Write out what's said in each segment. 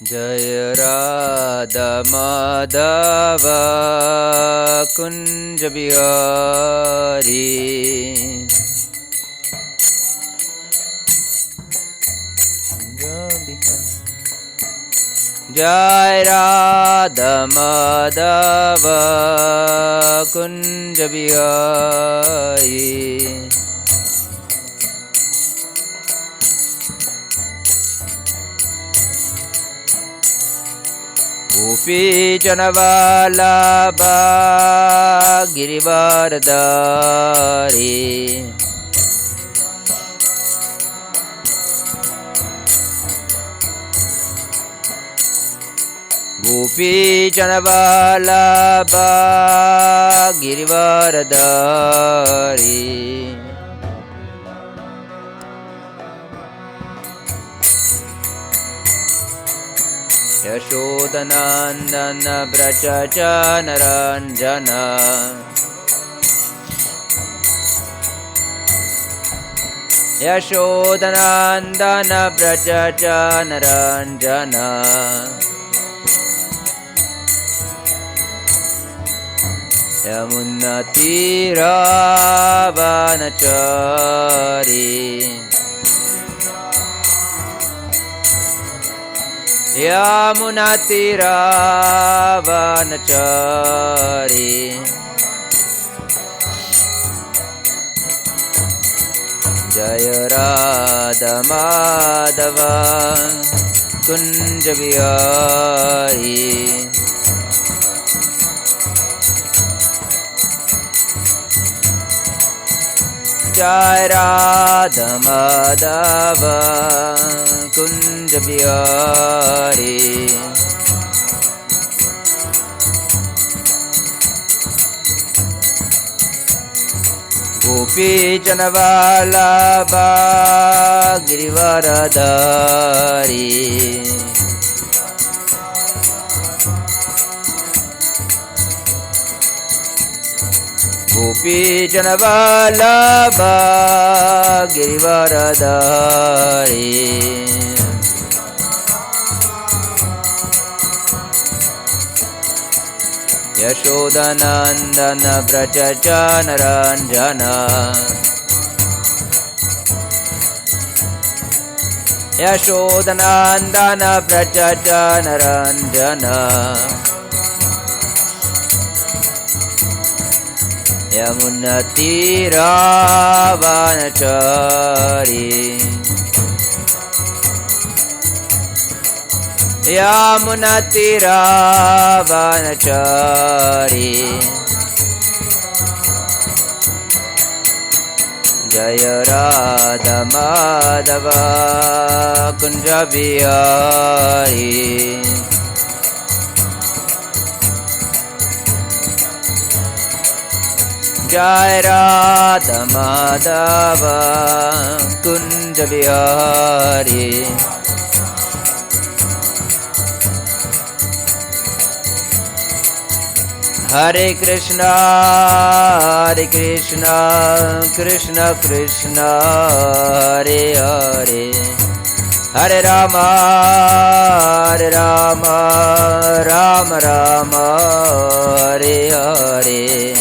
Jaya Radha Madhava Kunja Bihari Jai Radha Madhava Kunja Bihari Gopi Janavallabha Girivardhari Gopi Janavallabha Girivardhari Yashodanandana Brajajanaranjana Yashodanandana Brajajanaranjana Yamunatiravanachari Yamunatiravanachari Jaya Radha Madhava Kunja Bihari Jai Radha Madhava Kunja Bihari Gopi Janavallabha Girivardhari Gopi Janavallabha Girivardhari Yashodanandana Brajajanaranjana Yashodanandana Brajajanaranjana Yamunatiravanachari Yamunatiravanachari Jaya Radha Madhava Kunja Bihari Jai Radha Madhava Kunja Bihari Hare Krishna Krishna Krishna Hare Hare Hare Rama Rama Rama Hare Hare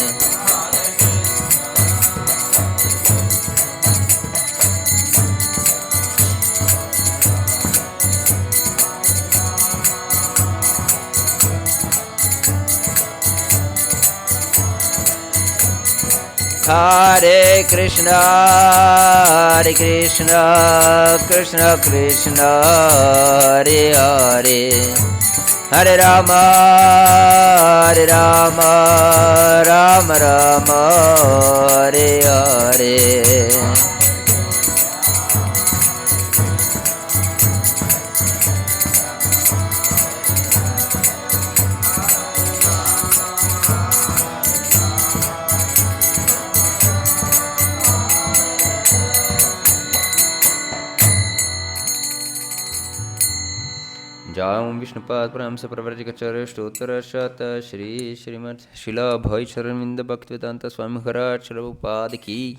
Hare Krishna Krishna Krishna Hare Hare Hare Rama Rama Rama Hare Hare Jai Vishnupad Pramsa Pravarjikacharya Stotara Shata Shri Srimad Shila Bhai Charaminda Bhaktivedanta Swami Maharaj Prabhupada Ki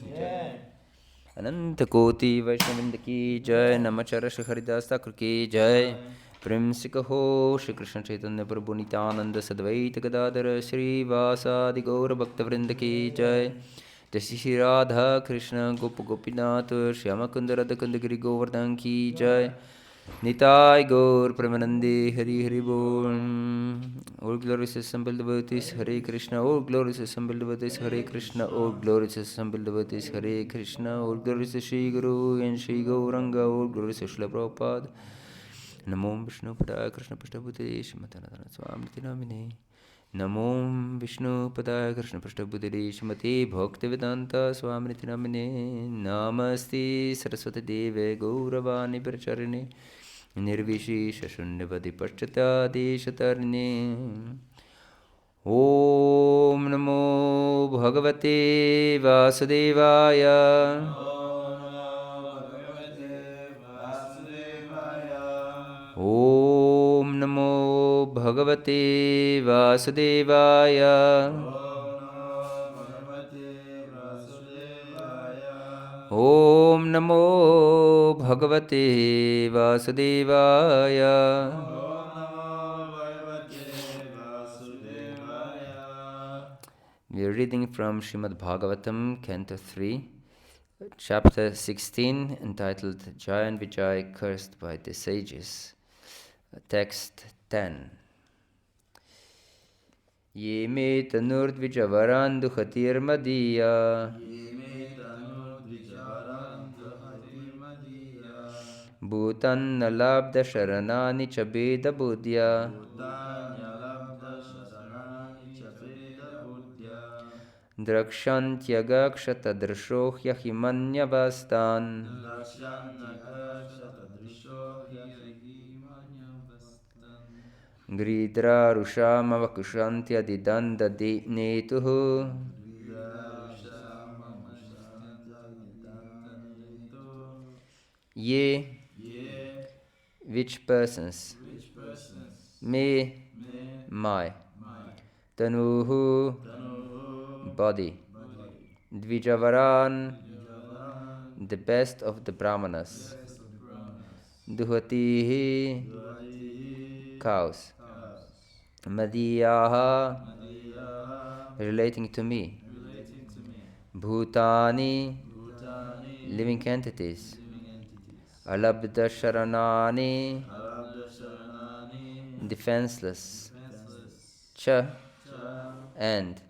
Ananta Koti Vaishnavinda Ki Jai Namacharya Shri Haridas Thakur Ki Jai Primsikaho Shri Krishna Chaitanya Prabhu Nityananda Sadvaita Gadadara Shri Vasadi Gaura Bhakta Vrinda Ki Jai Jai Shri Radha Krishna Gopa Gopinath Shyama Kunda Radha Kunda Giri Govardhan Ki Jai Nitai Gaur Premanande Hari Hari Bol. All glories assembled devotees Hare Krishna. All glories assembled devotees Hare Krishna. All glories assembled devotees Hare Krishna. All glories to Shri Guru and Shri Gauranga. All glories to Srila Prabhupada. Namo Vishnu Padaya Krishna Prashthabhute Shrimatana Swamiti Namine. Namo Vishnu Padaya Krishna Prashthabhute Shrimati Bhaktivedanta Swamiti Namine. Namaste Saraswati Deve Gauravani Pracharine Nirvishesha Shunyavadi Paschata Deshatarine. Om Namo Bhagavate Vasudevaya. Om Namo Bhagavate Vasudevaya. Om Namo Bhagavate Vasudevaya. We are reading from Srimad Bhagavatam, Canto 3, Chapter 16, entitled Jai and Vijay Cursed by the Sages. Text 10. Ye me tanurdvijavaran duhatir madiya bhutan nalabda sharanani chabeda buddhya drakshantyaga himanyavastan Gridra Rushamavakushantya Didanda Netuhu. Ye, which persons, me, my, Tanuhu, body, Dvijavaran, the best of the brahmanas, Duhatihi, cows, Madiyaha, relating to me, Bhutani, living entities, Alabdha Sharanani, defenseless, Cha, and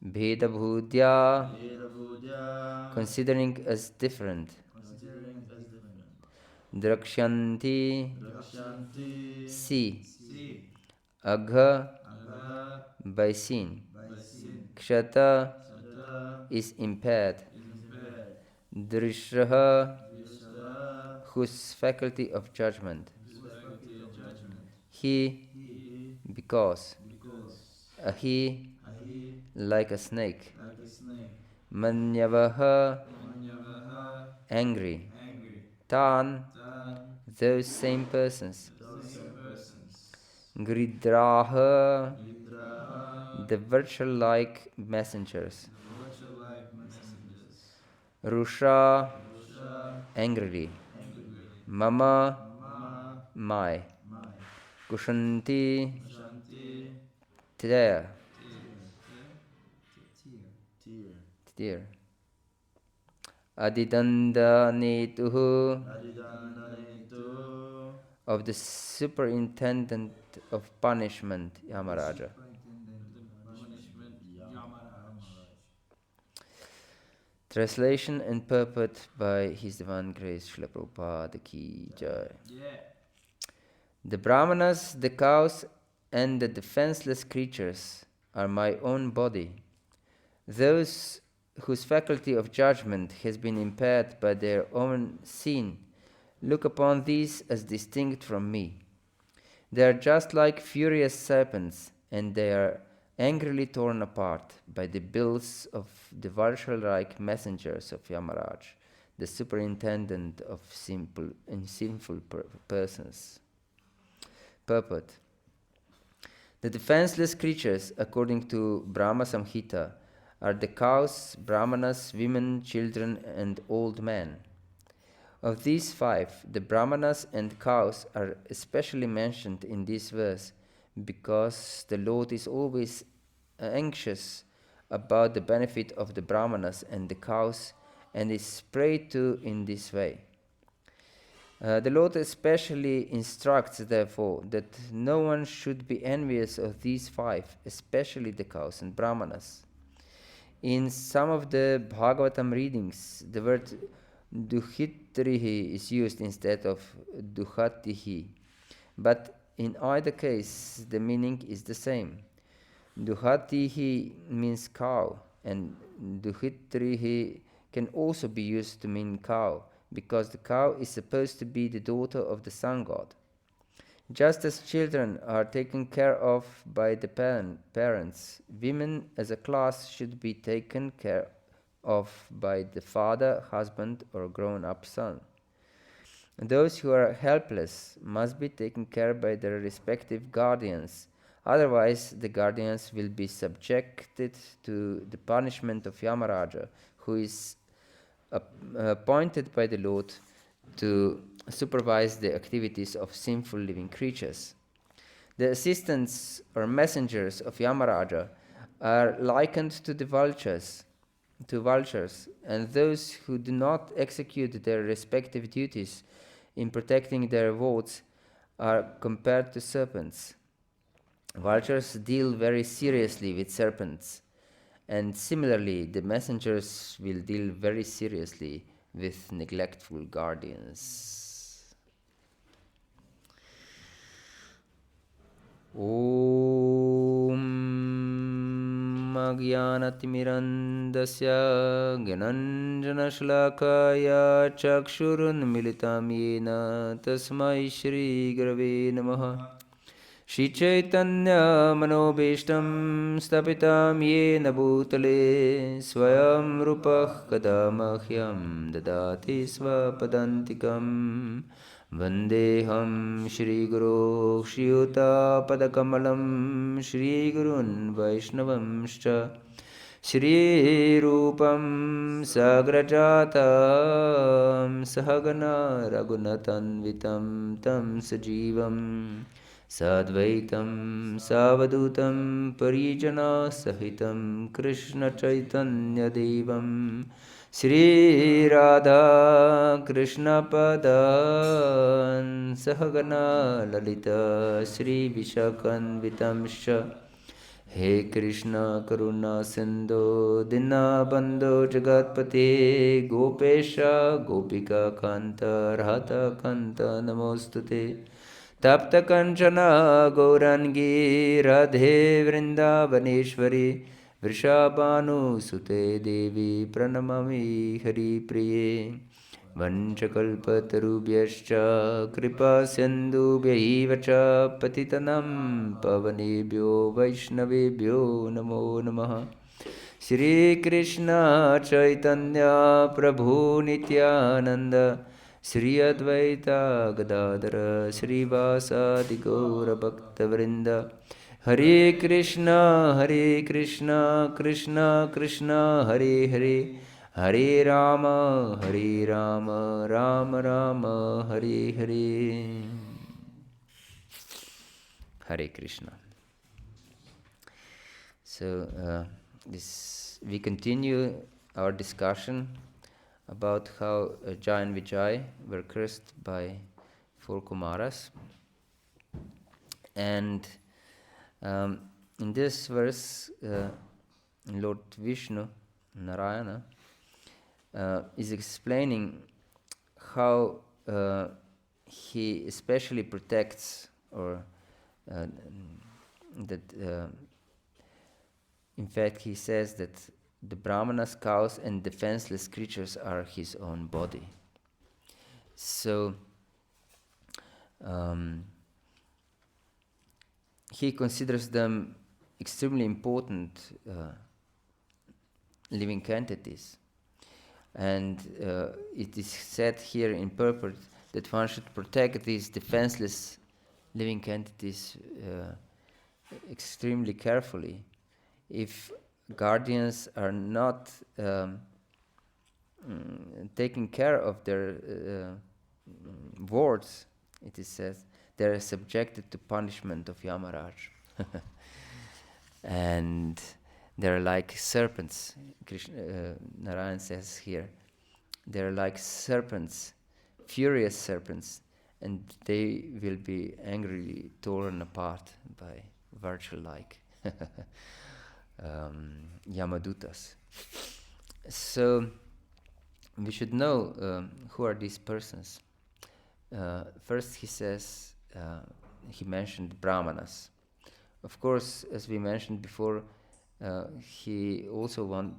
Bheda Bhudya, considering as different, Drakshanti, see, Agha, by seen, Kshata, is impaired, Drishraha, whose faculty of judgment, he, because, ahi, like a snake, manyavaha, angry, tan, those same persons, gridraha, the virtual-like messengers, rusha, angrily, mama, my, kushanti, tear, adidanda netuhu, of the superintendent of punishment, Yamaraja. Translation and purport by His Divine Grace Srila Prabhupada Ki Jai. The brahmanas, the cows, and the defenseless creatures are my own body. Those whose faculty of judgment has been impaired by their own sin look upon these as distinct from me. They are just like furious serpents, and they are angrily torn apart by the bills of the vulture-like messengers of Yamaraj, the superintendent of simple and sinful persons. Purport. The defenseless creatures, according to Brahma-samhita, are the cows, brahmanas, women, children, and old men. Of these five, the brahmanas and cows are especially mentioned in this verse because the Lord is always anxious about the benefit of the brahmanas and the cows and is prayed to in this way. The Lord especially instructs, therefore, that no one should be envious of these five, especially the cows and brahmanas. In some of the Bhagavatam readings, the word duhitrihi is used instead of duhatihi, but in either case, the meaning is the same. Duhatihi means cow, and duhitrihi can also be used to mean cow, because the cow is supposed to be the daughter of the sun god. Just as children are taken care of by the parents, women as a class should be taken care of by the father, husband, or grown-up son. Those who are helpless must be taken care by their respective guardians. Otherwise, the guardians will be subjected to the punishment of Yamaraja, who is appointed by the Lord to supervise the activities of sinful living creatures. The assistants or messengers of Yamaraja are likened to the vultures, and those who do not execute their respective duties in protecting their wards are compared to serpents. Vultures deal very seriously with serpents, and similarly, the messengers will deal very seriously with neglectful guardians. Om Agyanatimirandasya Gyananjanashlakaya Chakshurunmilitam Yena Tasmai Shri Gurave Namaha. Shri Chaitanya Manobishtam Stapitam Yena Bhutale Swayam Rupah Kadamahyam Dadati Svapadantikam Vandeham Shri Guru Shriyuta Padakamalam Shri Gurun Vaishnavamscha Shri Rupam Sagrajatam Sahagana Raghunatanvitam Tam Sajivam Sadvaitam Savadutam Parijana Sahitam Krishna Chaitanya Devam Shri Radha Krishna Padan Sahagana Lalita Shri Vishakanvitamsha He Krishna Karuna Sindhu Dinabandhu Jagatpate Gopesha Gopika Kanta Radha Kanta Namostute Tapta Kanchana Gaurangi Radhe Vrindavaneshwari Vrishabhanu Sute Devi Pranamami Hari Priye Vanchakalpatarubhyascha Kripa Sindhubhyaiva cha Patitanam Pavanebhyo Vaishnavebhyo Namo Namaha Shri Krishna Chaitanya Prabhu Nityananda Shri Advaita Gadadara Shri Vasadi Gaura Bhakta Vrinda Hare Krishna Krishna Krishna Hare Hare Hare Rama Rama Rama Hare Hare. Hare Krishna. So we continue our discussion about how Jai and Vijay were cursed by four Kumaras. And in this verse, Lord Vishnu, Narayana, is explaining how he especially protects, or that in fact he says that the brahmanas, cows, and defenseless creatures are his own body. So he considers them extremely important living entities. And it is said here in purport that one should protect these defenseless living entities extremely carefully. If guardians are not taking care of their words, it is said, they are subjected to punishment of Yamaraj. And they're like serpents. Narayan says here, they're like serpents, furious serpents, and they will be angrily torn apart by virtual-like Yamadutas. So we should know who are these persons. First he says, he mentioned brahmanas. Of course, as we mentioned before, he also wants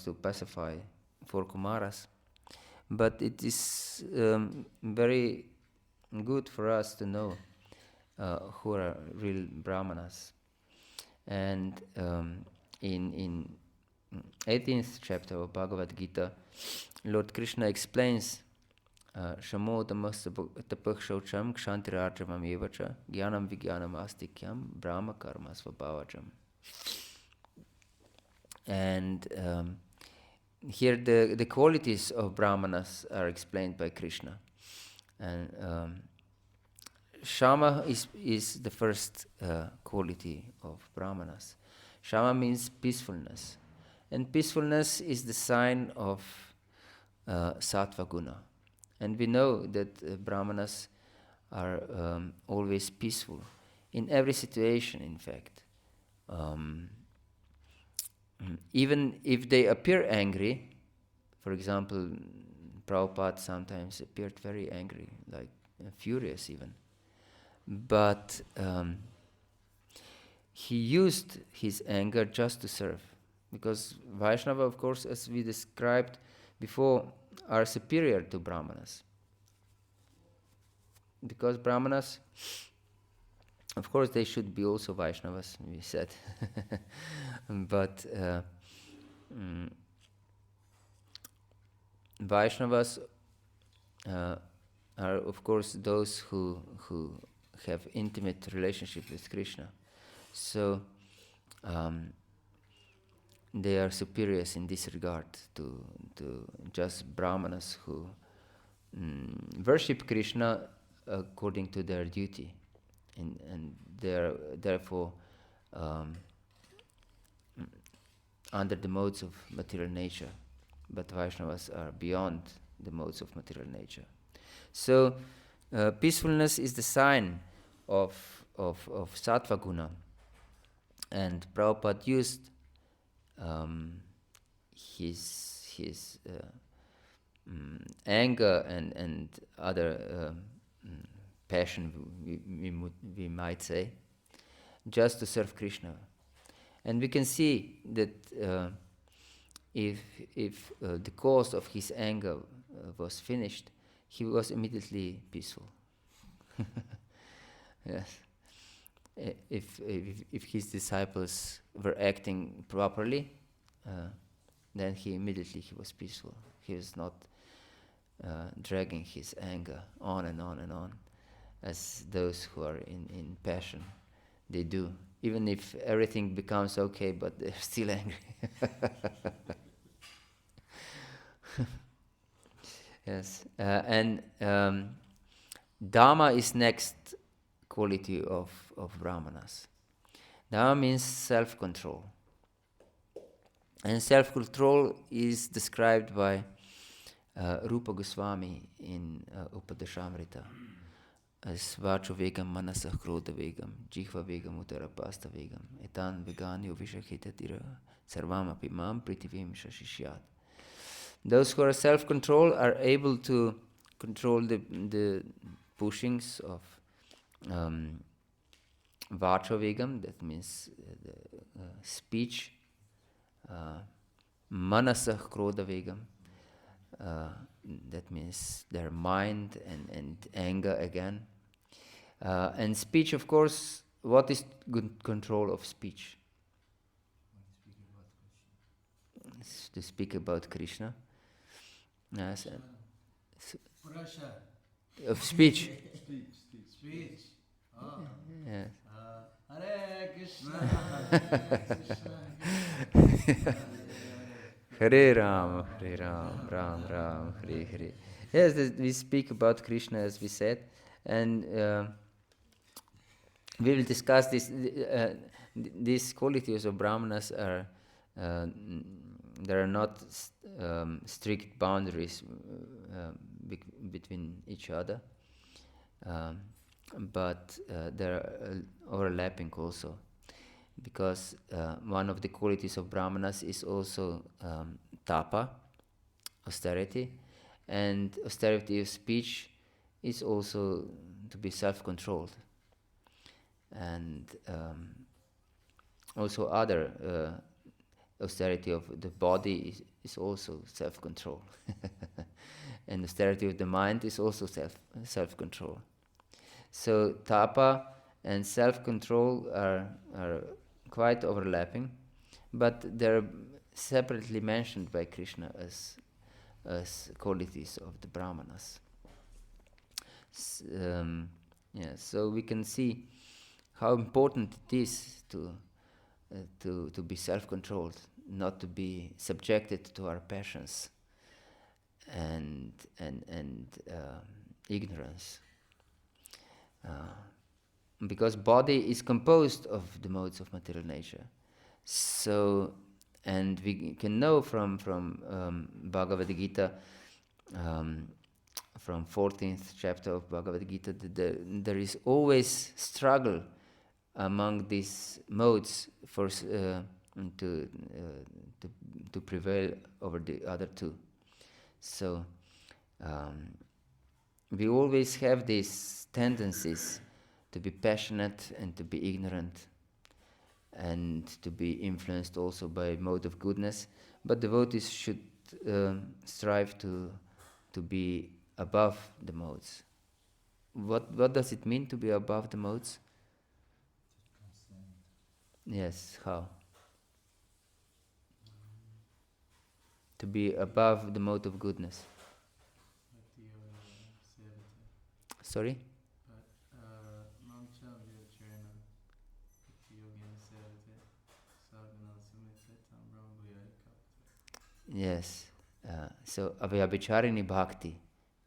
to pacify 4 Kumaras. But it is very good for us to know who are real brahmanas. And in 18th chapter of Bhagavad-gita, Lord Krishna explains Shamodamastapakh shaucham kshantirarjavam evacha jnanam vijnanam astikyam brahma karma svabhavacham. And here the qualities of brahmanas are explained by Krishna. And Shama is the first quality of brahmanas. Shama means peacefulness. And peacefulness is the sign of sattva guna. And we know that brahmanas are always peaceful in every situation, in fact. Even if they appear angry, for example, Prabhupada sometimes appeared very angry, like furious even. But he used his anger just to serve. Because Vaishnava, of course, as we described before, are superior to Brahmanas. Because Brahmanas, of course, they should be also Vaishnavas, we said. But Vaishnavas are, of course, those who have intimate relationship with Krishna. So they are superiors in this regard to just Brahmanas who worship Krishna according to their duty, and they are therefore under the modes of material nature. But Vaishnavas are beyond the modes of material nature. So peacefulness is the sign of sattva guna, and Prabhupada used his anger and other passion, we might say, just to serve Krishna. And we can see that if the cause of his anger was finished, he was immediately peaceful. Yes. If his disciples were acting properly, then he was peaceful. He was not dragging his anger on and on and on, as those who are in passion, they do. Even if everything becomes okay, but they're still angry. Yes, and Dharma is next quality of Brahmanas. Dharma means self-control. And self-control is described by Rupa Goswami in Upadeshamrita as Vacho Vegam Manasa Krodha Vegam Jihva Vegam Uttarapasta Vegam Etan Veganyo Vishakhita Sarvam Api Mam Pritivim Shashishyat. Those who are self-control are able to control the pushings of Vacho Vegam, that means speech, Manasa Krodha Vegam, that means their mind and anger again. And speech, of course, what is good control of speech? To speak about Krishna. Yes. Of speech. Speech. Oh. Yes. Hare Krishna, Hare Krishna, Krishna Krishna, Hare Hare. Hare Ram, Ram Ram, Hare Hare. Yes, we speak about Krishna as we said, and we will discuss this. These qualities of brahmanas are there are not strict boundaries between each other, um, but there are overlapping also, because one of the qualities of brahmanas is also tapa, austerity, and austerity of speech is also to be self-controlled, and also other austerity of the body is also self-control, and austerity of the mind is also self-control. So tapa and self-control are quite overlapping, but they're separately mentioned by Krishna as qualities of the brahmanas. So we can see how important it is to be self-controlled, not to be subjected to our passions and ignorance. Because body is composed of the modes of material nature. So, and we can know from Bhagavad-gita, from 14th chapter of Bhagavad-gita, that there is always struggle among these modes for to prevail over the other two. So we always have these tendencies to be passionate and to be ignorant, and to be influenced also by mode of goodness. But devotees should strive to be above the modes. What does it mean to be above the modes? Yes, how? To be above the mode of goodness. Sorry? Yes. So Abhyabhicharini bhakti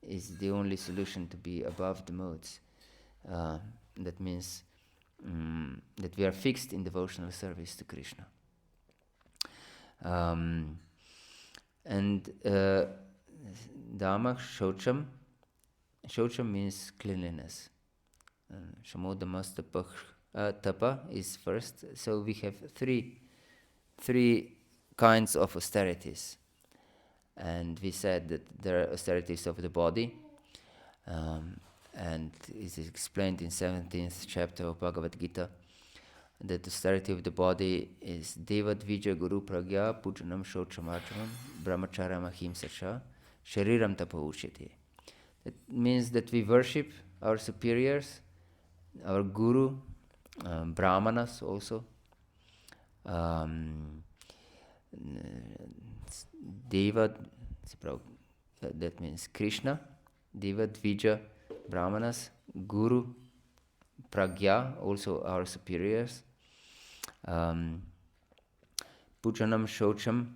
is the only solution to be above the modes. That means that we are fixed in devotional service to Krishna. And Dhamma Shocham. Shocham means cleanliness. Shamodamas tapa is first. So we have three kinds of austerities. And we said that there are austerities of the body, and it is explained in 17th chapter of Bhagavad Gita that the austerity of the body is Deva Dvija Guru Pragya Pujanam Shochamarchanam Brahmacharam Ahimsacha Shariram Tapa Uchyate. That means that we worship our superiors, our Guru, Brahmanas also, Deva, that means Krishna, Deva, Dvija, Brahmanas, Guru, Pragya, also our superiors, Pujanam, Shocham,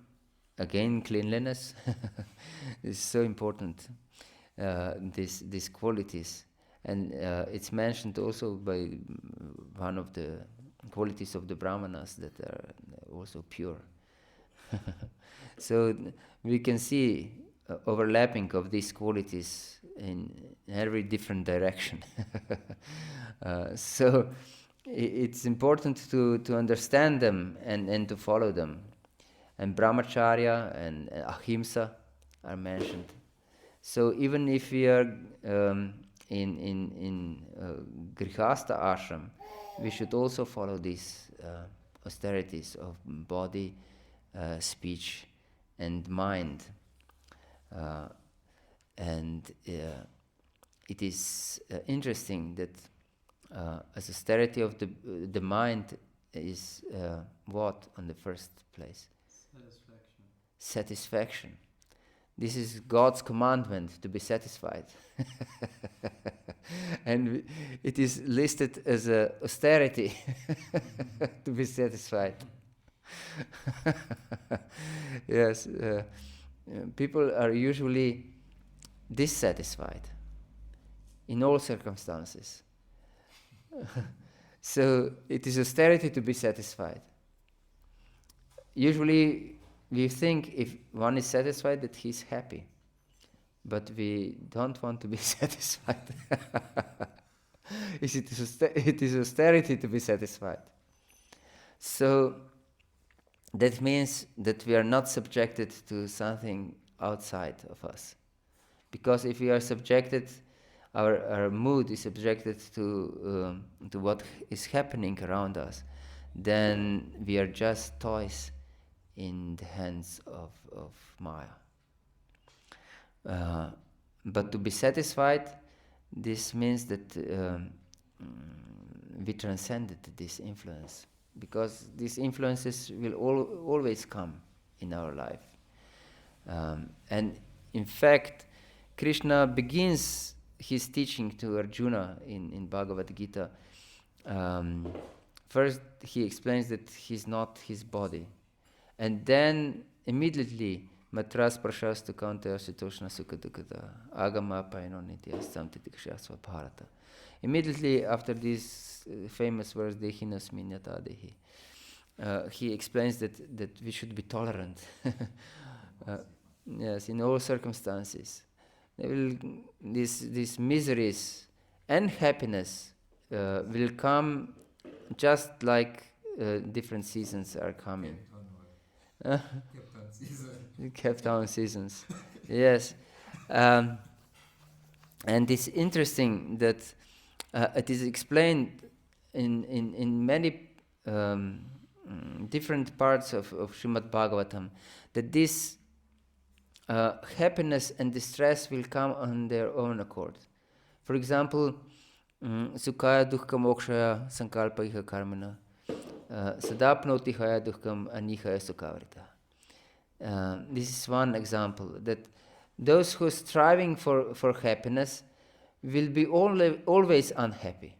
again cleanliness, is so important, these qualities. And it's mentioned also by one of the qualities of the Brahmanas that are also pure. So we can see overlapping of these qualities in every different direction. So it's important to understand them and to follow them. And brahmacharya and ahimsa are mentioned. So even if we are in grihastha ashram, we should also follow these austerities of body, speech, and mind. And it is interesting that as austerity of the mind is what on the first place? Satisfaction. This is God's commandment to be satisfied. And it is listed as a austerity to be satisfied. Yes, people are usually dissatisfied in all circumstances. So it is austerity to be satisfied. Usually we think if one is satisfied that he's happy, but we don't want to be satisfied. It is austerity to be satisfied. So that means that we are not subjected to something outside of us. Because if we are subjected, our mood is subjected to what is happening around us, then we are just toys in the hands of Maya. But to be satisfied, this means that we transcended this influence, because these influences will always come in our life. And in fact, Krishna begins his teaching to Arjuna in Bhagavad-Gita. First, he explains that he's not his body. And then, immediately, Matras Prashastu Kanta Sitoshna Sukadukada Agama Paino Nitya Samtitikshasva Bharata. Immediately after this famous verse, Dehinas Minyata Dehi, he explains that we should be tolerant. Yes, in all circumstances. These miseries and happiness will come just like different seasons are coming. Kept on seasons. Yes. And it's interesting that it is explained in many different parts of Srimad Bhagavatam that this happiness and distress will come on their own accord. For example, Sukhaya Dukkha Mokshaya Sankalpaiha Karmana Sadapnoti Haya Dukkam Anihaya Sukhavrita. This is one example, that those who are striving for happiness will be always unhappy.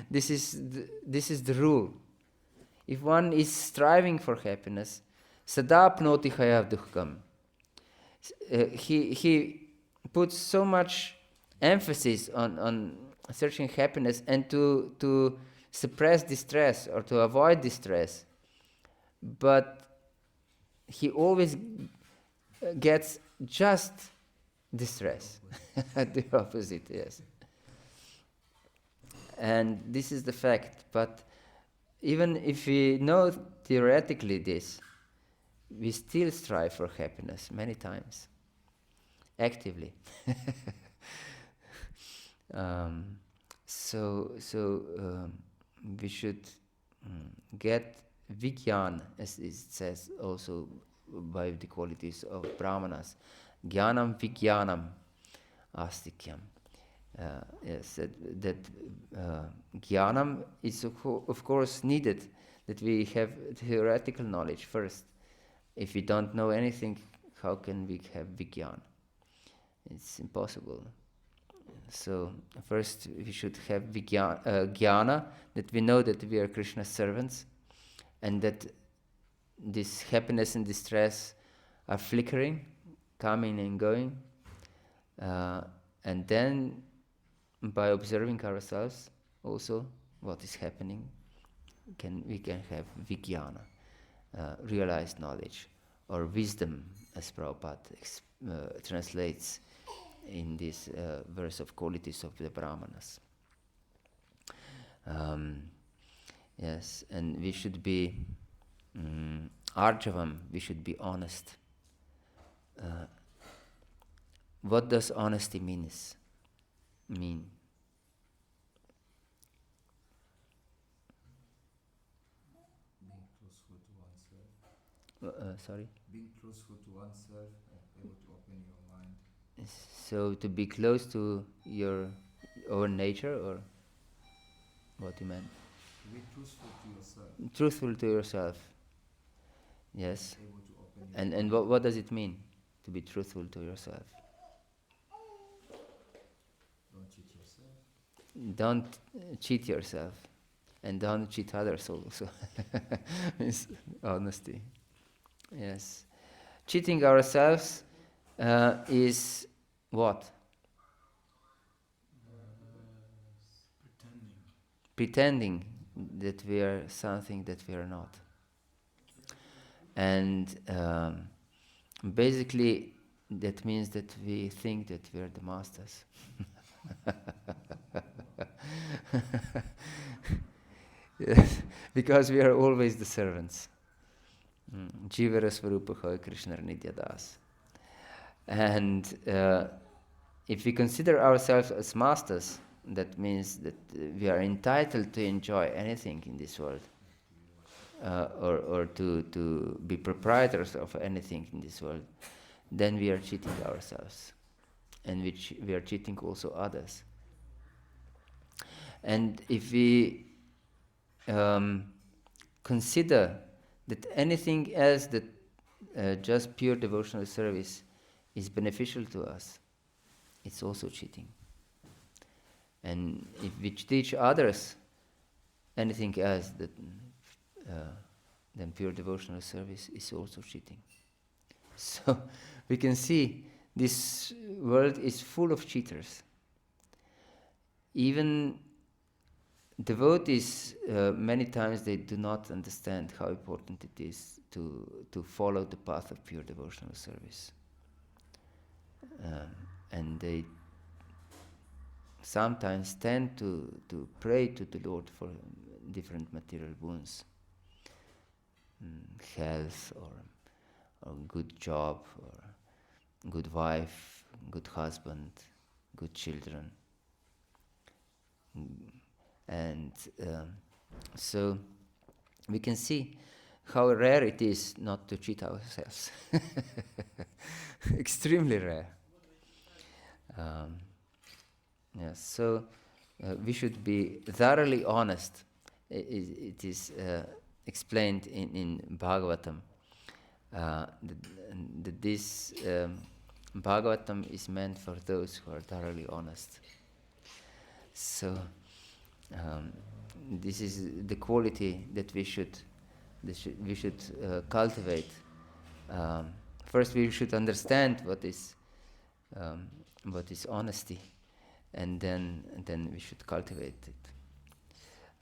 This is the rule. If one is striving for happiness, sadapnoti hayav dukkam. He puts so much emphasis on searching happiness and to suppress distress or to avoid distress, but he always gets just distress. The opposite, yes. And this is the fact. But even if we know theoretically this, we still strive for happiness many times, actively. So we should get Vigyan, as it says also by the qualities of Brahmanas. Jnanam Vigyanam Astikyam. Yes, that Jnanam is of course needed, that we have theoretical knowledge first. If we don't know anything, how can we have Vigyan? It's impossible. So first we should have Jnana, that we know that we are Krishna's servants, and that this happiness and distress are flickering, coming and going. And then by observing ourselves also what is happening, we can have Vijnana, realized knowledge, or wisdom, as Prabhupada translates in this verse of qualities of the Brahmanas. Yes, and we should be arjavam, we should be honest. What does honesty mean? Being truthful to oneself. Sorry? Being truthful to oneself and able to open your mind. So to be close to your own nature, or what you meant? To be truthful to yourself. Truthful to yourself. Yes. Able to open your And what does it mean to be truthful to yourself? Don't cheat yourself. Don't cheat yourself. and don't cheat others also. Means honesty. Yes. Cheating ourselves is what? Pretending that we are something that we are not. And basically, that means that we think that we are the masters. Yes, because we are always the servants. Jivara Svarupaha Krishna Nityadas. And if we consider ourselves as masters, that means that we are entitled to enjoy anything in this world, or to be proprietors of anything in this world, then we are cheating ourselves, and we are cheating also others. And if we consider that anything else that just pure devotional service is beneficial to us, it's also cheating. And if we teach others anything else than pure devotional service, is also cheating. So we can see this world is full of cheaters. Even devotees, many times they do not understand how important it is to follow the path of pure devotional service. And they sometimes tend to pray to the Lord for different material boons, health, or good job, or good wife, good husband, good children. And so we can see how rare it is not to cheat ourselves. Extremely rare. Yes, so we should be thoroughly honest. It is explained in Bhagavatam that this Bhagavatam is meant for those who are thoroughly honest. So this is the quality that we should cultivate. First, we should understand what is honesty, and then we should cultivate it.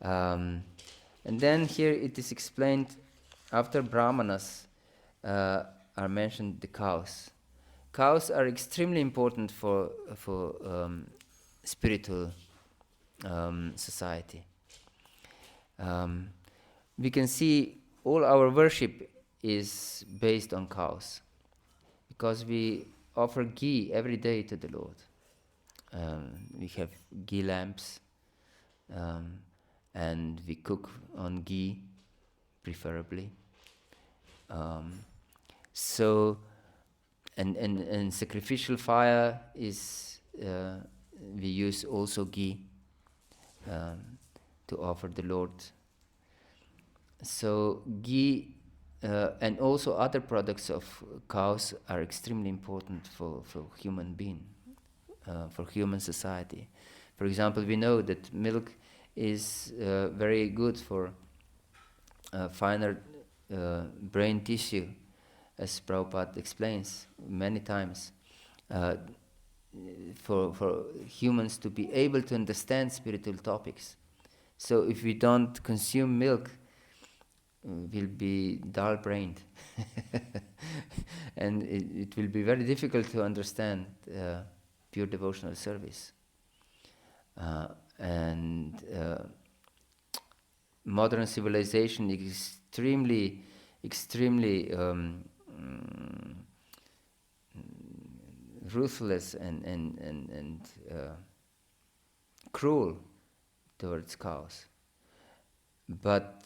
And then here it is explained, after brahmanas are mentioned the cows. Cows are extremely important for spiritual society. We can see all our worship is based on cows, because we offer ghee every day to the Lord. We have ghee lamps, and we cook on ghee, preferably. So, and sacrificial fire is, we use also ghee to offer the Lord. So ghee and also other products of cows are extremely important for human being, for human society. For example, we know that milk is very good for finer brain tissue, as Prabhupada explains many times, for humans to be able to understand spiritual topics. So if we don't consume milk, we'll be dull-brained. And it will be very difficult to understand pure devotional service. And modern civilization is extremely ruthless and cruel towards cows. But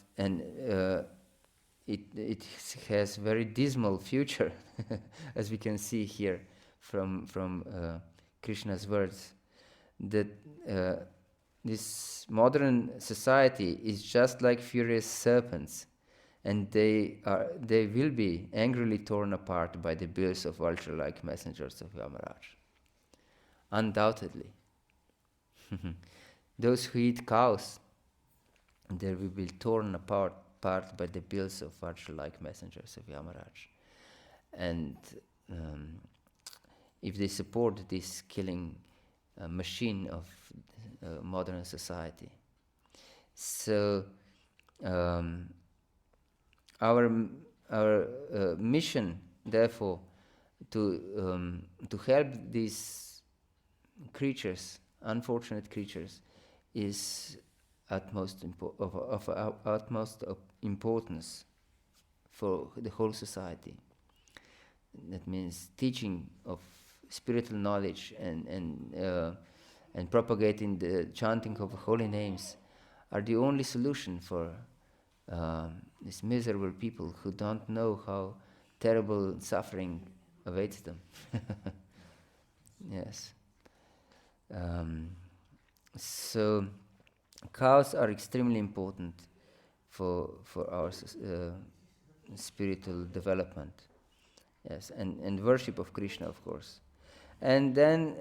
it has very dismal future, as we can see here from Krishna's words, that this modern society is just like furious serpents, and they will be angrily torn apart by the bills of vulture-like messengers of Yamaraj. Undoubtedly. Those who eat cows, there will be torn apart by the bills of archer-like messengers of Yamaraj. And if they support this killing machine of modern society. So our mission, therefore, to help these creatures, unfortunate creatures, is of utmost importance for the whole society. That means teaching of spiritual knowledge and propagating the chanting of holy names are the only solution for these miserable people who don't know how terrible suffering awaits them. Yes. So cows are extremely important for our spiritual development. Yes, and worship of Krishna, of course. And then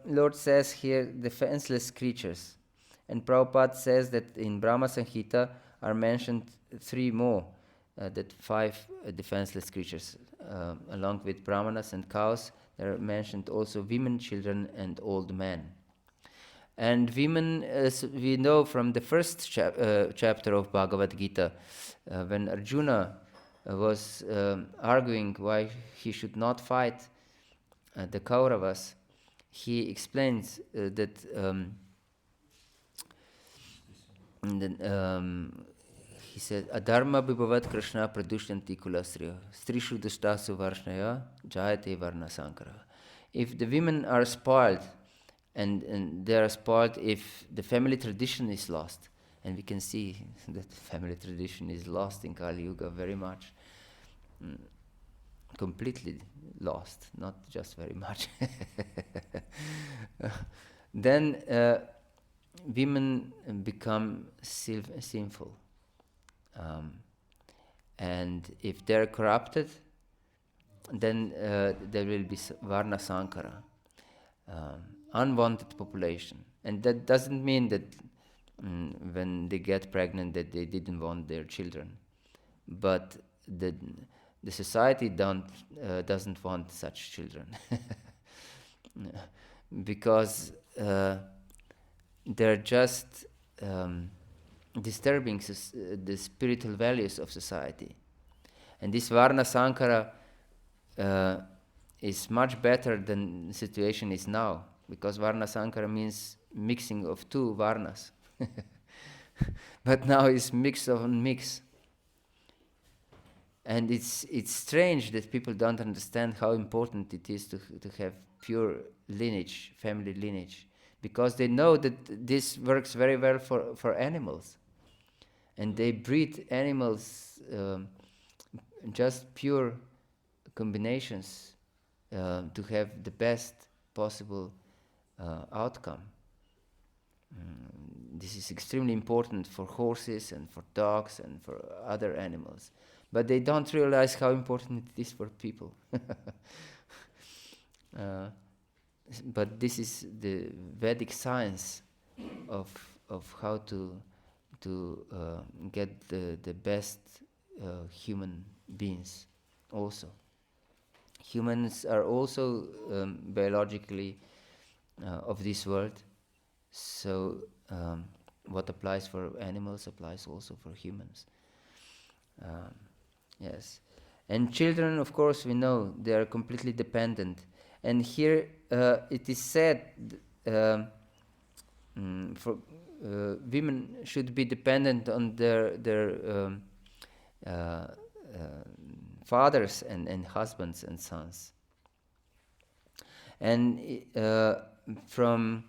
Lord says here, defenseless creatures. And Prabhupada says that in Brahma-samhita are mentioned 3 more, that 5 defenseless creatures. Along with brahmanas and cows, there are mentioned also women, children, and old men. And women, as we know from the first chapter of Bhagavad-gita, when Arjuna was arguing why he should not fight the Kauravas, he explains that he said, Adharma bhibavat Krishna pradushanti kulasriya, strishu dushtasu varshnaya, jayate varna sankara. If the women are spoiled, and they are spoiled if the family tradition is lost, and we can see that family tradition is lost in Kali Yuga very much, completely lost, not just very much. Then women become sinful. And if they're corrupted, then there will be Varna Sankara, unwanted population. And that doesn't mean that when they get pregnant that they didn't want their children. But the society doesn't want such children. Because they're just disturbing the spiritual values of society. And this Varna Sankara is much better than the situation is now, because Varna Sankara means mixing of 2 Varnas. But now it's mix on mix. And it's strange that people don't understand how important it is to have pure lineage, family lineage, because they know that this works very well for animals. And they breed animals just pure combinations to have the best possible outcome. This is extremely important for horses and for dogs and for other animals. But they don't realize how important it is for people. But this is the Vedic science of how to get the best human beings also. Humans are also biologically of this world, so what applies for animals applies also for humans. Yes. And children, of course, we know they are completely dependent. And here it is said for women should be dependent on their fathers and husbands and sons. And from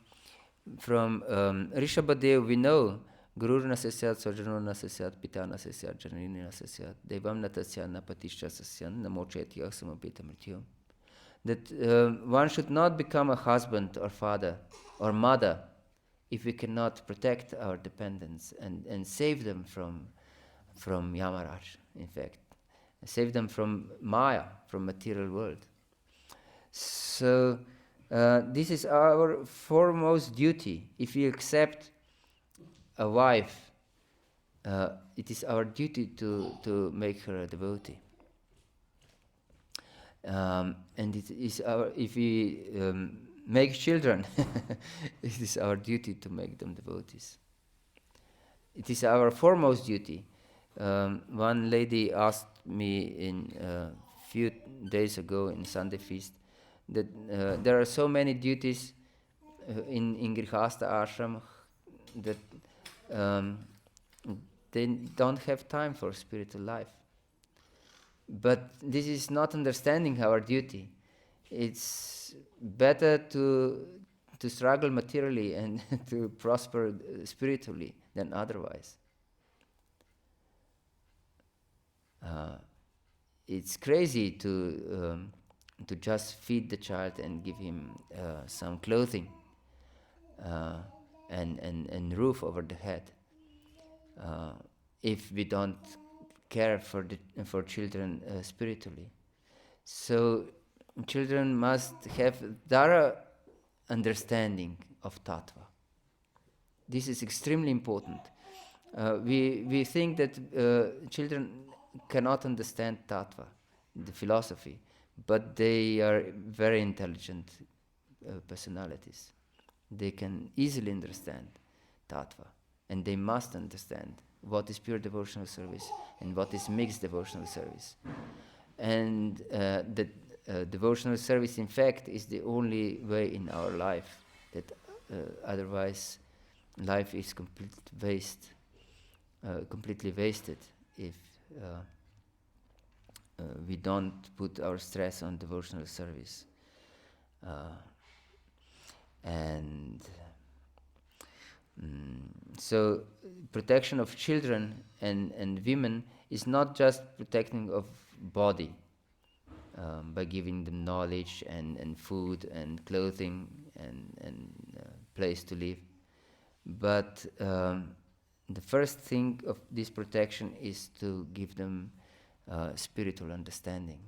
Rishabhadev we know Gurur na sasyat, Sajano na sasyat, Pita na sasyat, Janini na sasyat, Devam na tasya na patisha sasyan, Namochet yasamapita mrityum. That one should not become a husband or father or mother if we cannot protect our dependents and save them from Yamaraj, in fact. Save them from Maya, from material world. So this is our foremost duty. If we accept a wife it is our duty to make her a devotee. And it is our, if we make children, it is our duty to make them devotees. It is our foremost duty. One lady asked me in a few days ago in Sunday feast that there are so many duties in Grihastha ashram that they don't have time for spiritual life. But this is not understanding our duty. It's better to struggle materially and to prosper spiritually than otherwise. It's crazy to just feed the child and give him some clothing and roof over the head if we don't care for children spiritually. So children must have thorough understanding of tattva. This is extremely important. We think that children cannot understand tattva, the philosophy, but they are very intelligent personalities. They can easily understand tattva, and they must understand what is pure devotional service and what is mixed devotional service. And the devotional service, in fact, is the only way in our life, that otherwise life is completely wasted if we don't put our stress on devotional service. So protection of children and women is not just protecting of body by giving them knowledge and food and clothing and place to live, but the first thing of this protection is to give them spiritual understanding,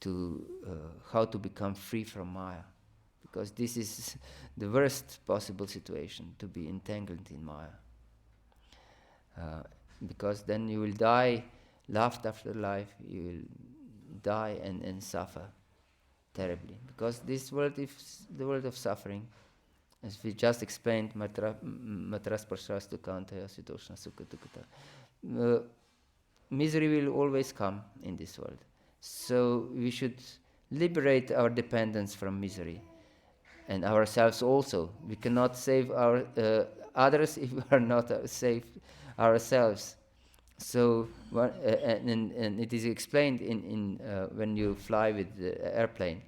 to how to become free from Maya, because this is the worst possible situation, to be entangled in Maya. Because then you will die, laughed after life, you will die and suffer terribly. Because this world is the world of suffering. As we just explained, matras prasrastu kantaya sitoshna sukha dukkata. Misery will always come in this world. So we should liberate our dependence from misery, and ourselves also. We cannot save our others if we are not saved ourselves. So, and it is explained in when you fly with the airplane.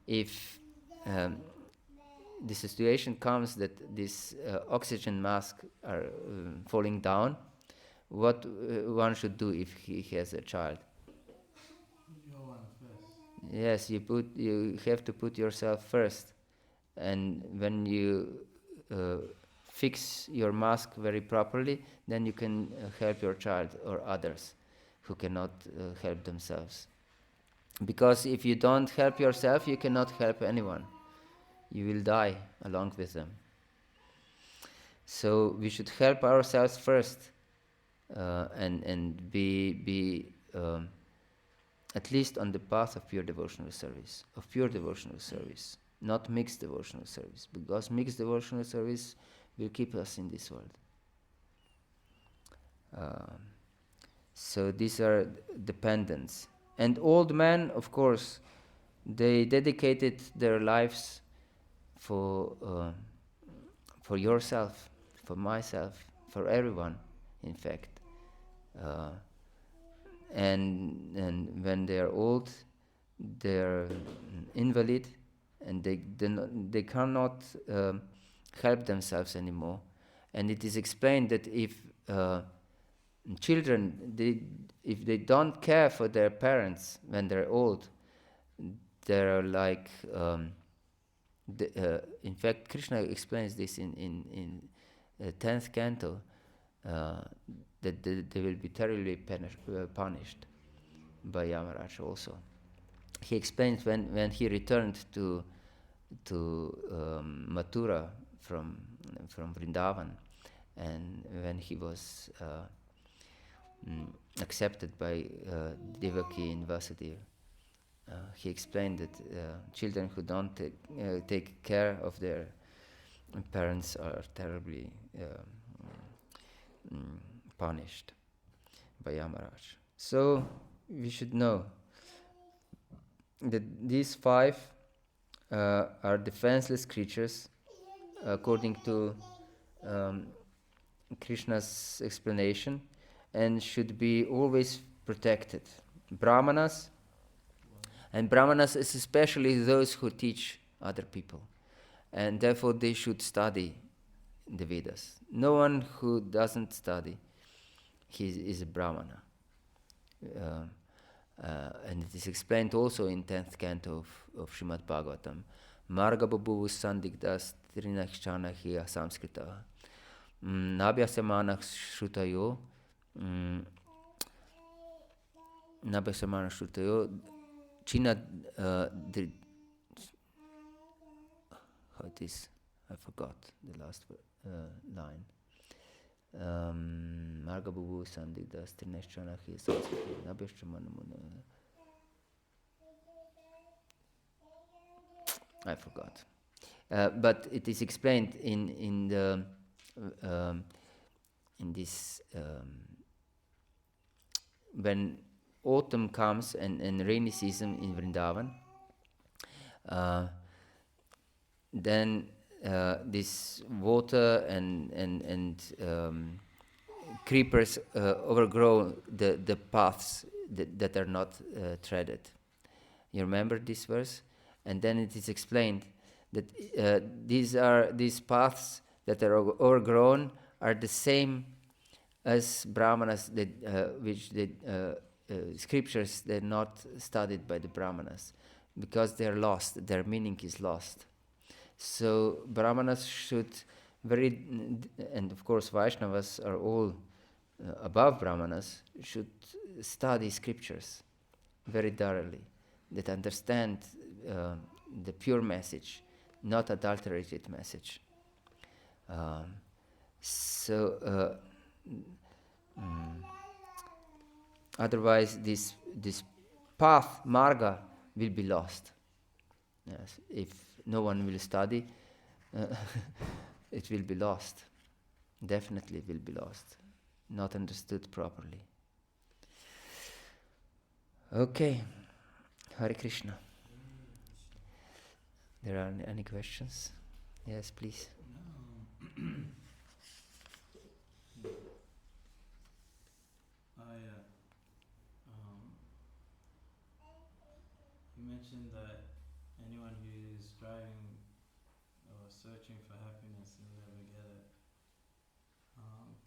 If the situation comes that this oxygen mask are falling down, what one should do if he has a child? Yes, you have to put yourself first, and when you fix your mask very properly, then you can help your child or others who cannot help themselves. Because if you don't help yourself, you cannot help anyone. You will die along with them. So we should help ourselves first, and be at least on the path of pure devotional service, not mixed devotional service, because mixed devotional service will keep us in this world. So these are dependents. And old men, of course, they dedicated their lives for yourself, for myself, for everyone, in fact. And when they are old, they are invalid, and they cannot help themselves anymore. And it is explained that if children, if they don't care for their parents when they're old, they're like, in fact, Krishna explains this in 10th canto, that they will be terribly punished by Yamaraj also. He explains when he returned to Mathura from Vrindavan, And when he was accepted by Devaki and Vasudeva, he explained that children who don't take care of their parents are terribly punished by Yamaraj. So we should know that these five are defenseless creatures according to Krishna's explanation, and should be always protected. Brahmanas, and Brahmanas is especially those who teach other people, and therefore they should study the Vedas. No one who doesn't study, he is a Brahmana. And it is explained also in 10th canto of Srimad Bhagavatam. Marga babu sandigdas trinakshana hiya samskrita. Nabhyasamana shrutayo. Nabhyasamana shrutayo. China. How it is? I forgot the last line. Marga babu sandigdas trinakshana hiya samskrita. Nabhyasamana. I forgot. But it is explained in this when autumn comes and rainy season in Vrindavan, then this water and creepers overgrow the paths that are not treaded. You remember this verse? And then it is explained that these paths that are overgrown are the same as brahmanas, which the scriptures they're not studied by the brahmanas, because they're lost. Their meaning is lost. So brahmanas should and of course Vaishnavas are all above brahmanas, should study scriptures very thoroughly, that understand the pure message, not adulterated message. Otherwise, this path, marga, will be lost. Yes, if no one will study, it will be lost. Definitely will be lost. Not understood properly. Okay. Hare Krishna. There are any questions? Yes, please. You mentioned that anyone who is striving or searching for happiness and never get it,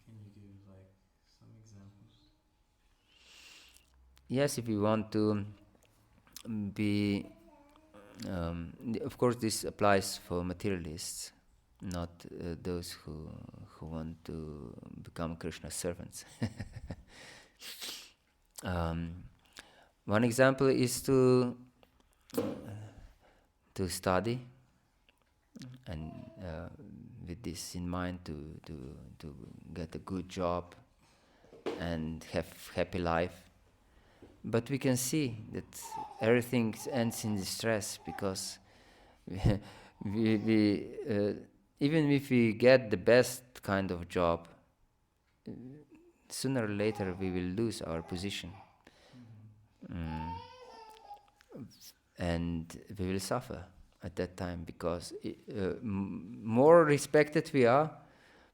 can you give like some examples? Yes, if you want to be, of course, this applies for materialists, not those who want to become Krishna's servants. One example is to study, and with this in mind, to get a good job and have happy life. But we can see that everything ends in distress, because we even if we get the best kind of job, sooner or later we will lose our position. And we will suffer at that time, because more respected we are,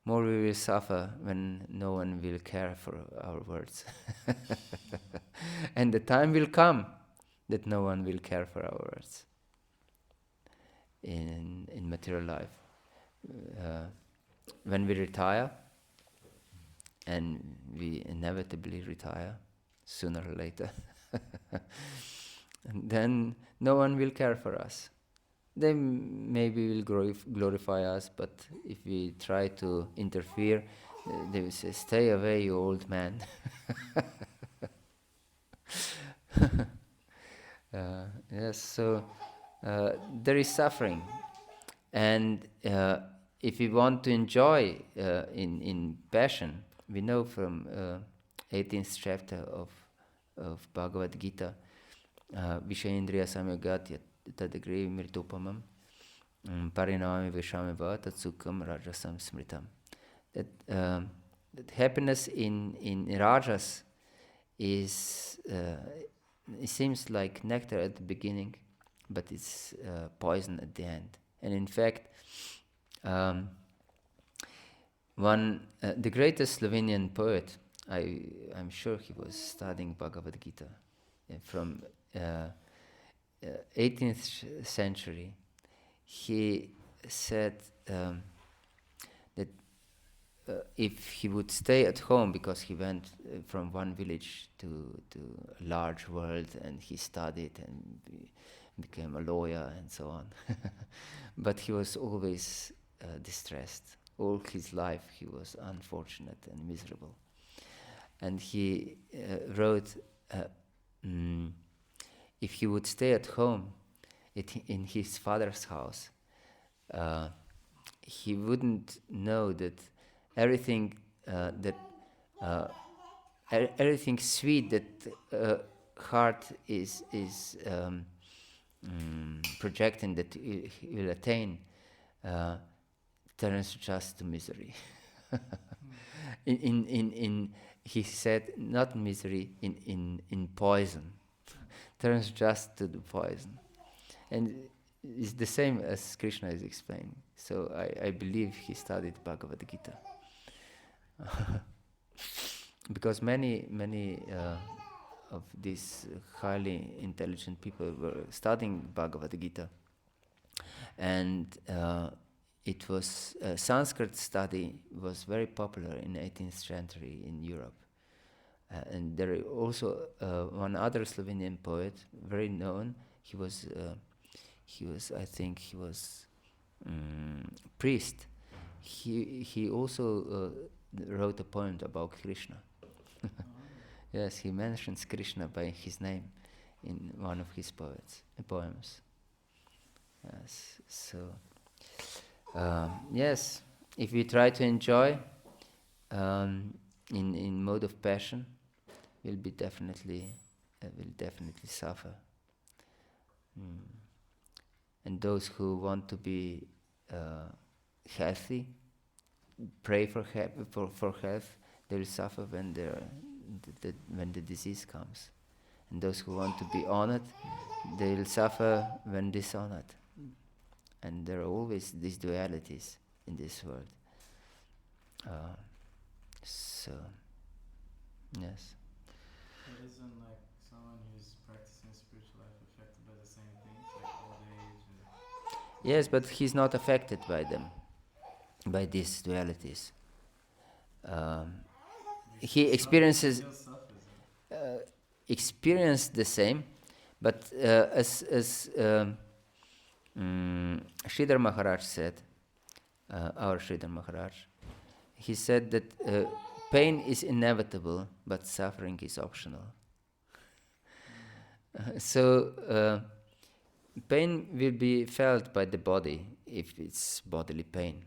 more we will suffer when no one will care for our words. And the time will come that no one will care for our words in material life. When we retire, and we inevitably retire sooner or later, and then no one will care for us. They maybe will glorify us, but if we try to interfere, they will say, "Stay away, you old man." Yes, so there is suffering, and if we want to enjoy in passion, we know from 18th chapter of Bhagavad-gita, Vishayendriya samyagatya tadagre mirtupamam parinami vishameva tatsukam rajasam smritam. That happiness in rajas is, it seems like nectar at the beginning, but it's poison at the end. And in fact, the greatest Slovenian poet, I'm sure he was studying Bhagavad Gita from 18th century. He said that if he would stay at home, because he went from one village to a large world, and he studied and became a lawyer and so on. But he was always distressed. All his life he was unfortunate and miserable. And he wrote, if he would stay at home in his father's house, he wouldn't know that everything everything sweet that heart is projecting, that he will attain, turns just to misery. He said, not misery, in poison. Turns just to the poison. And it's the same as Krishna is explaining. So I believe he studied Bhagavad Gita. Because many of these highly intelligent people were studying Bhagavad Gita. And it was Sanskrit study was very popular in 18th century in Europe. And there also one other Slovenian poet, very known. He was I think he was priest. He also wrote a poem about Krishna. Yes, he mentions Krishna by his name in one of his poems. Yes, so yes, if we try to enjoy in mode of passion, we'll definitely suffer. And those who want to be healthy, pray for health, they will suffer when when the disease comes. And those who want to be honored, they will suffer when dishonored. And there are always these dualities in this world. So, yes. But isn't like someone who's practicing spiritual life affected by the same things, like old age and... Yes, but he's not affected by them, by these dualities. He experiences experience the same, but as Sridhar Maharaj said, our Sridhar Maharaj, he said that pain is inevitable, but suffering is optional. So pain will be felt by the body if it's bodily pain.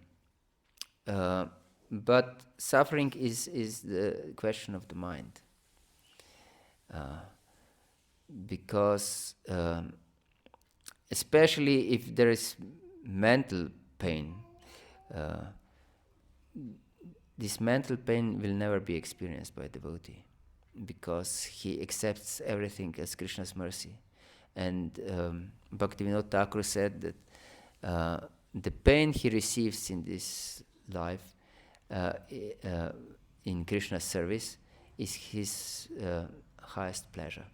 But suffering is the question of the mind. Because especially if there is mental pain, this mental pain will never be experienced by a devotee, because he accepts everything as Krishna's mercy. And Bhaktivinoda Thakur said that the pain he receives in this life in Krishna's service is his highest pleasure.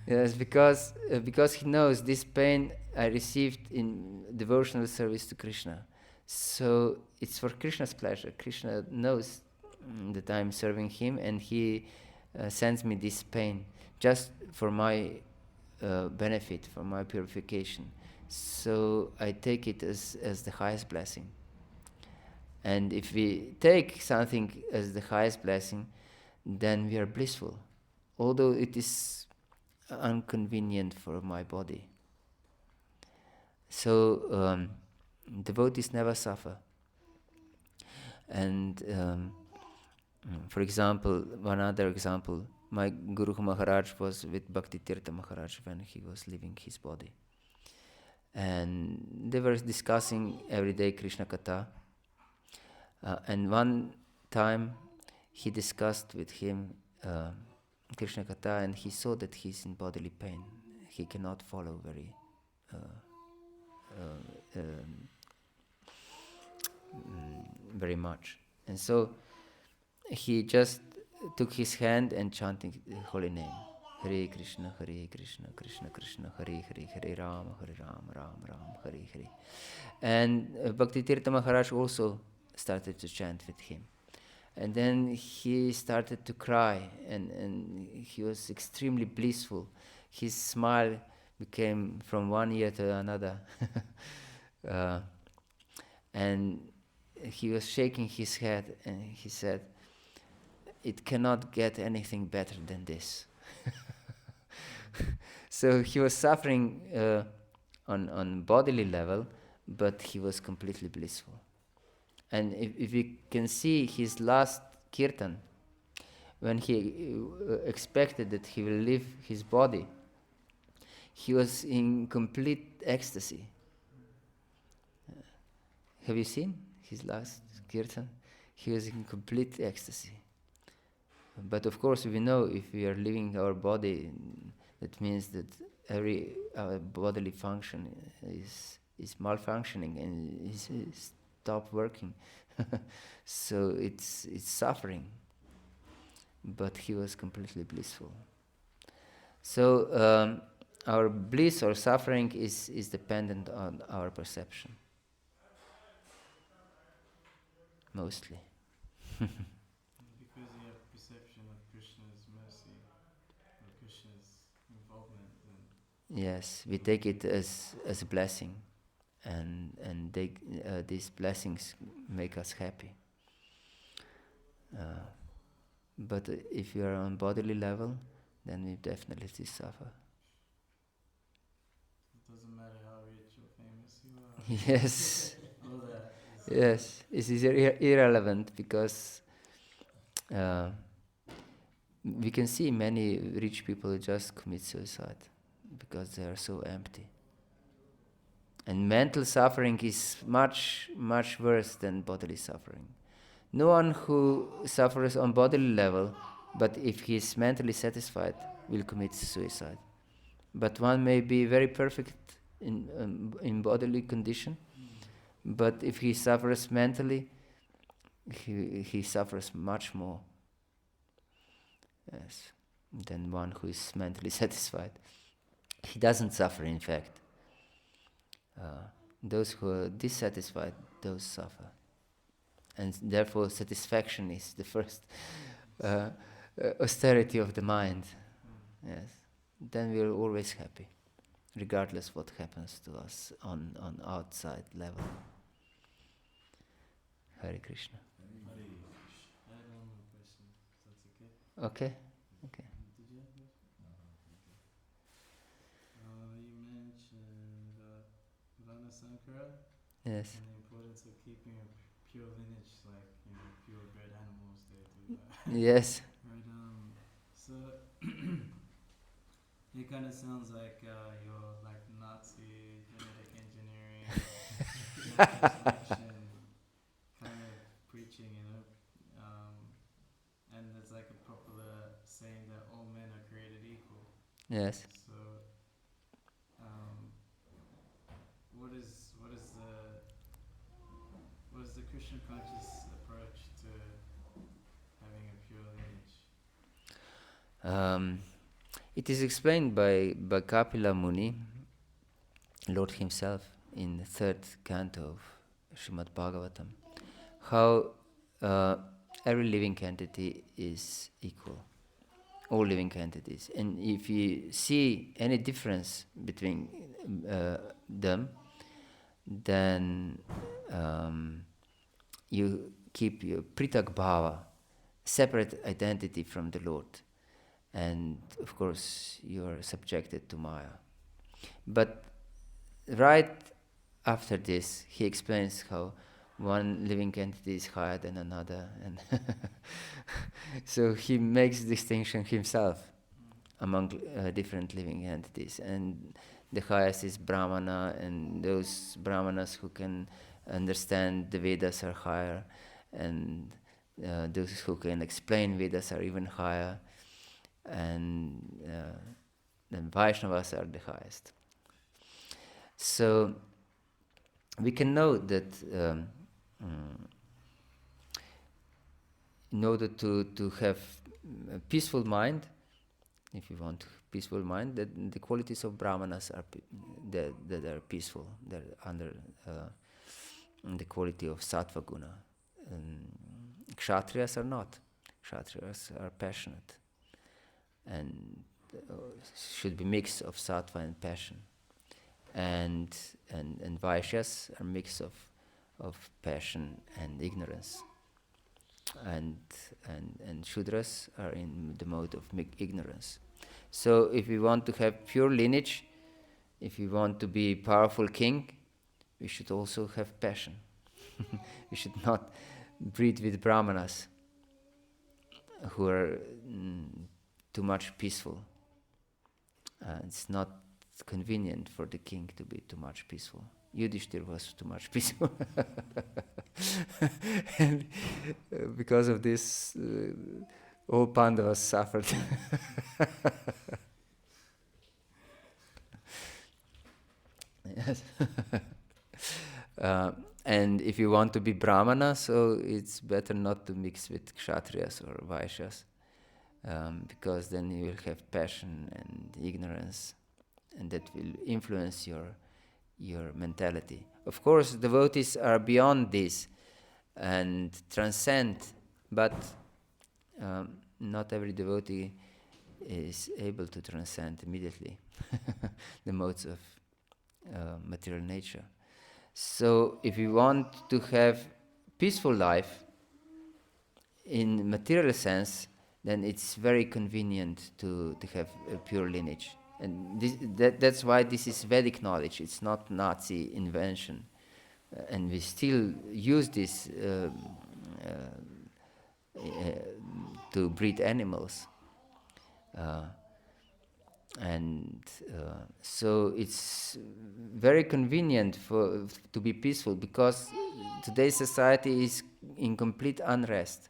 Yes, because he knows this pain I received in devotional service to Krishna. So it's for Krishna's pleasure. Krishna knows that I'm serving him, and he sends me this pain just for my benefit, for my purification. So I take it as the highest blessing. And if we take something as the highest blessing, then we are blissful, although it is inconvenient for my body. So devotees never suffer. And for example, one other example, my Guru Maharaj was with Bhakti Tirtha Maharaj when he was leaving his body. And they were discussing everyday Krishna Katha. And one time he discussed with him Krishna Katha, and he saw that he's in bodily pain. He cannot follow uh, um, very much. And so he just took his hand and chanting the holy name. Hare Krishna, Krishna Krishna, Hare Hare, Hare Rama, Rama Rama, Hare Hare. And Bhakti Tirtha Maharaj also started to chant with him. And then he started to cry, and he was extremely blissful. His smile became from one ear to another. And he was shaking his head, and he said, "It cannot get anything better than this." So he was suffering on bodily level, but he was completely blissful. And if you can see his last kirtan, when he expected that he will leave his body, he was in complete ecstasy. Have you seen his last kirtan? He was in complete ecstasy. But of course, we know if we are leaving our body, that means that every bodily function is malfunctioning and is stop working. So it's suffering. But he was completely blissful. So our bliss or suffering is dependent on our perception, mostly. Because you have perception of Krishna's mercy or Krishna's involvement, then Yes, we take it as a blessing, and these blessings make us happy. But if you are on bodily level, then we definitely suffer. it doesn't matter how rich or famous you are. Yes, All that is yes, it is irrelevant because we can see many rich people just commit suicide because they are so empty. And mental suffering is much, much worse than bodily suffering. No one who suffers on bodily level, but if he is mentally satisfied, will commit suicide. But one may be very perfect in bodily condition, but if he suffers mentally, he suffers much more. Yes, than one who is mentally satisfied. He doesn't suffer, in fact. Those who are dissatisfied, those suffer. And therefore satisfaction is the first austerity of the mind. Yes. Then we are always happy, regardless what happens to us on outside level. Hare Krishna. Hare Krishna. I had one more question. That's okay. Okay? Okay. Did you have a question? You mentioned Varna-sankara Yes. and the importance of keeping a pure lineage, like purebred animals. They do that. Yes. Right. So it kind of sounds like you're like Nazi genetic engineering, selection, kind of preaching, and there's like a popular saying that all men are created equal. Yes. So, what is the Christian conscious approach to having a pure lineage? It is explained by Kapila Muni, Lord himself, in the third canto of Srimad Bhagavatam, how every living entity is equal, all living entities. And if you see any difference between them, then you keep your pritak bhava, separate identity from the Lord. And of course, you are subjected to Maya. But right after this, he explains how one living entity is higher than another, and so he makes distinction himself among different living entities. And the highest is Brahmana, and those Brahmanas who can understand the Vedas are higher, and those who can explain Vedas are even higher, and then Vaishnavas are the highest. So we can know that in order to have a peaceful mind, if you want peaceful mind, that the qualities of Brahmanas are that are peaceful. They're under the quality of Sattva guna. Kshatriyas are not. Kshatriyas are passionate, and should be mix of Sattva and passion. And Vaishyas are mix of passion and ignorance. And Shudras are in the mode of ignorance. So if we want to have pure lineage, if we want to be powerful king, we should also have passion. We should not breed with Brahmanas who are too much peaceful. It's not convenient for the king to be too much peaceful. Yudhishthir was too much peaceful. And because of this, all Pandavas suffered. Yes. And if you want to be Brahmana, so it's better not to mix with Kshatriyas or Vaishyas, because then you will have passion and ignorance, and that will influence your mentality. Of course, devotees are beyond this and transcend, but not every devotee is able to transcend immediately the modes of material nature. So if you want to have peaceful life in material sense, then it's very convenient to have a pure lineage. And that's why this is Vedic knowledge. It's not Nazi invention. And we still use this to breed animals. So it's very convenient to be peaceful, because today's society is in complete unrest.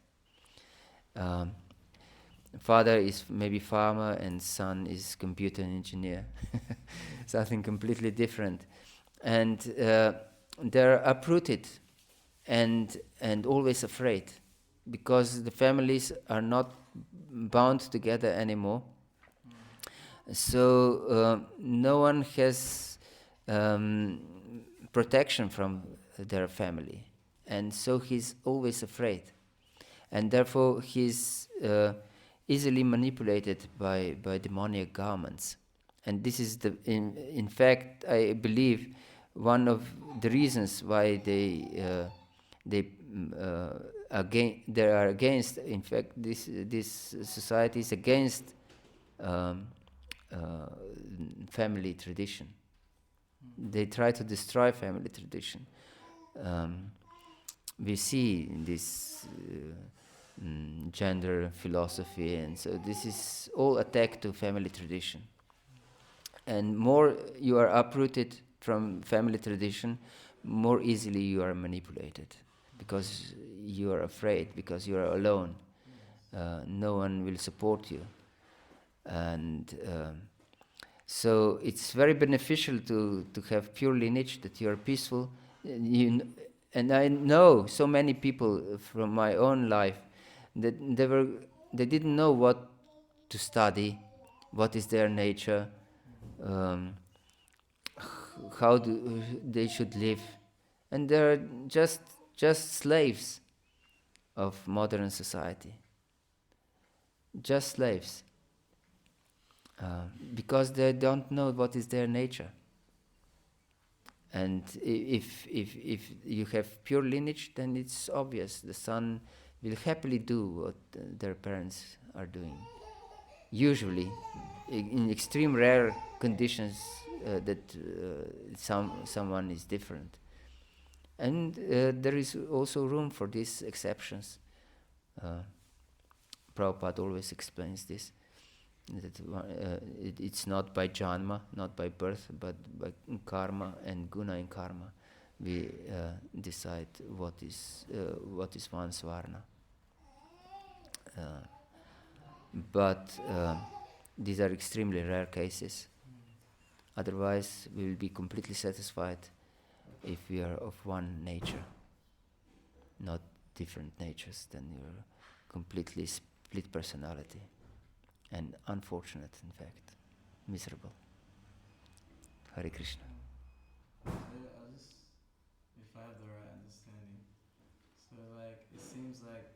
Father is maybe farmer and son is computer engineer. Something completely different. And they're uprooted and always afraid, because the families are not bound together anymore. So no one has protection from their family, and so he's always afraid, and therefore he's easily manipulated by demoniac governments. And this is in fact, I believe, one of the reasons why they are against. In fact, this society is against family tradition. They try to destroy family tradition. We see this gender philosophy, and so this is all attack to family tradition. And more you are uprooted from family tradition, more easily you are manipulated, because you are afraid, because you are alone. No one will support you. And so it's very beneficial to have pure lineage, that you are peaceful. And I know so many people from my own life that they didn't know what to study, what is their nature, how they should live, and they're just slaves of modern society, just slaves. Because they don't know what is their nature. And if you have pure lineage, then it's obvious the son will happily do what their parents are doing. Usually, in extreme rare conditions, someone is different. And there is also room for these exceptions. Prabhupada always explains this, that it's not by janma, not by birth, but by karma and guna in karma we decide what is one's varna. But these are extremely rare cases. Otherwise, we will be completely satisfied if we are of one nature, not different natures. Then you're completely split personality, and unfortunate, in fact, miserable. Hare Krishna. I'll just, if I have the right understanding, so like it seems like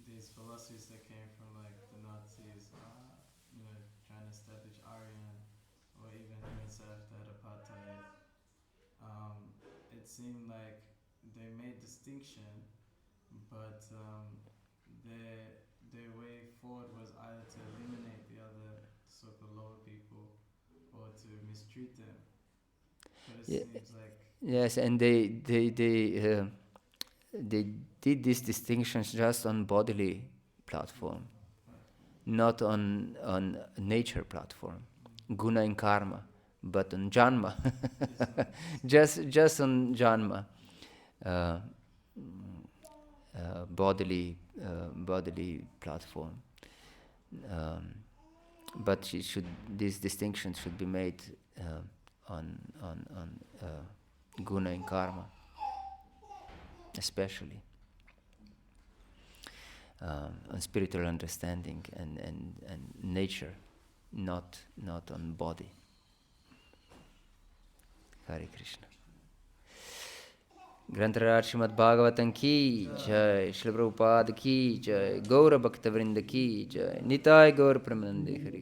these philosophies that came from like the Nazis, trying to establish Aryan, or even USA after had apartheid, it seemed like they made distinction, but their way forward was either to eliminate the other so-called lower people or to mistreat them. But it seems like yes, and they did these distinctions just on bodily platform, not on nature platform, guna and karma, but on janma, just on janma, bodily platform. But these distinctions should be made on guna and karma, especially on spiritual understanding and nature, not on body. Hare Krishna. Grantaraj Srimad Bhagavatam ki jai, Srila Prabhupada ki jai, Gaura Bhakta Vrinda ki jai, Nitai Gaur Pramanande Hare